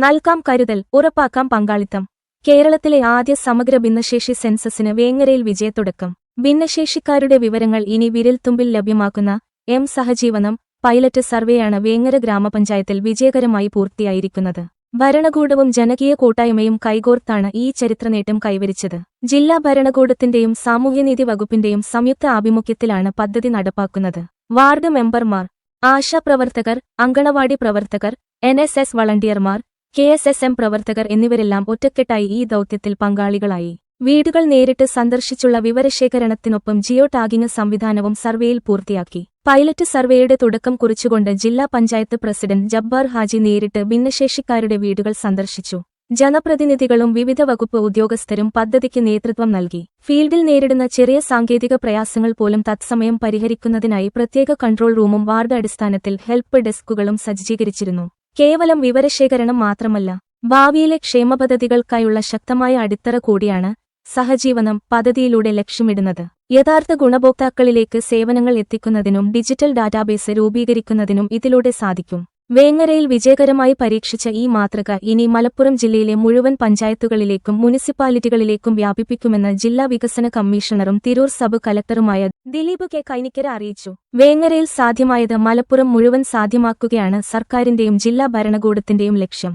നൽകാം കരുതൽ, ഉറപ്പാക്കാം പങ്കാളിത്തം. കേരളത്തിലെ ആദ്യ സമഗ്ര ഭിന്നശേഷി സെൻസസിന് വേങ്ങരയിൽ വിജയത്തുടക്കം. ഭിന്നശേഷിക്കാരുടെ വിവരങ്ങൾ ഇനി വിരൽത്തുമ്പിൽ ലഭ്യമാക്കുന്ന സഹജീവനം പൈലറ്റ് സർവേയാണ് വേങ്ങര ഗ്രാമപഞ്ചായത്തിൽ വിജയകരമായി പൂർത്തിയായിരിക്കുന്നത്. ഭരണകൂടവും ജനകീയ കൂട്ടായ്മയും കൈകോർത്താണ് ഈ ചരിത്രനേട്ടം കൈവരിച്ചത്. ജില്ലാ ഭരണകൂടത്തിന്റെയും സാമൂഹ്യനീതി വകുപ്പിന്റെയും സംയുക്ത ആഭിമുഖ്യത്തിലാണ് പദ്ധതി നടപ്പാക്കുന്നത്. വാർഡ് മെമ്പർമാർ, ആശാപ്രവർത്തകർ, അങ്കണവാടി പ്രവർത്തകർ, NSS വളണ്ടിയർമാർ, KSSM പ്രവർത്തകർ എന്നിവരെല്ലാം ഒറ്റക്കെട്ടായി ഈ ദൗത്യത്തിൽ പങ്കാളികളായി. വീടുകൾ നേരിട്ട് സന്ദർശിച്ചുള്ള വിവരശേഖരണത്തിനൊപ്പം ജിയോ ടാഗിംഗ് സംവിധാനവും സർവേയിൽ പൂർത്തിയാക്കി. പൈലറ്റ് സർവേയുടെ തുടക്കം കുറിച്ചുകൊണ്ട് ജില്ലാ പഞ്ചായത്ത് പ്രസിഡന്റ് ജബ്ബാർ ഹാജി നേരിട്ട് ഭിന്നശേഷിക്കാരുടെ വീടുകൾ സന്ദർശിച്ചു. ജനപ്രതിനിധികളും വിവിധ വകുപ്പ് ഉദ്യോഗസ്ഥരും പദ്ധതിക്ക് നേതൃത്വം നൽകി. ഫീൽഡിൽ നേരിടുന്ന ചെറിയ സാങ്കേതിക പ്രയാസങ്ങൾ പോലും തത്സമയം പരിഹരിക്കുന്നതിനായി പ്രത്യേക കൺട്രോൾ റൂമും വാർഡ് അടിസ്ഥാനത്തിൽ ഹെൽപ്പ് ഡെസ്കുകളും സജ്ജീകരിച്ചിരുന്നു. കേവലം വിവരശേഖരണം മാത്രമല്ല, ഭാവിയിലെ ക്ഷേമപദ്ധതികൾക്കായുള്ള ശക്തമായ അടിത്തറ കൂടിയാണ് സഹജീവനം പദ്ധതിയിലൂടെ ലക്ഷ്യമിടുന്നത്. യഥാർത്ഥ ഗുണഭോക്താക്കളിലേക്ക് സേവനങ്ങൾ എത്തിക്കുന്നതിനും ഡിജിറ്റൽ ഡാറ്റാബേസ് രൂപീകരിക്കുന്നതിനും ഇതിലൂടെ സാധിക്കും. വേങ്ങരയിൽ വിജയകരമായി പരീക്ഷിച്ച ഈ മാതൃക ഇനി മലപ്പുറം ജില്ലയിലെ മുഴുവൻ പഞ്ചായത്തുകളിലേക്കും മുനിസിപ്പാലിറ്റികളിലേക്കും വ്യാപിപ്പിക്കുമെന്ന് ജില്ലാ വികസന കമ്മീഷണറും തിരൂർ സബ് കലക്ടറുമായ ദിലീപ് കെ കൈനിക്കര അറിയിച്ചു. വേങ്ങരയിൽ സാധ്യമായത് മലപ്പുറം മുഴുവൻ സാധ്യമാക്കുകയാണ് സർക്കാരിന്റെയും ജില്ലാ ഭരണകൂടത്തിന്റെയും ലക്ഷ്യം.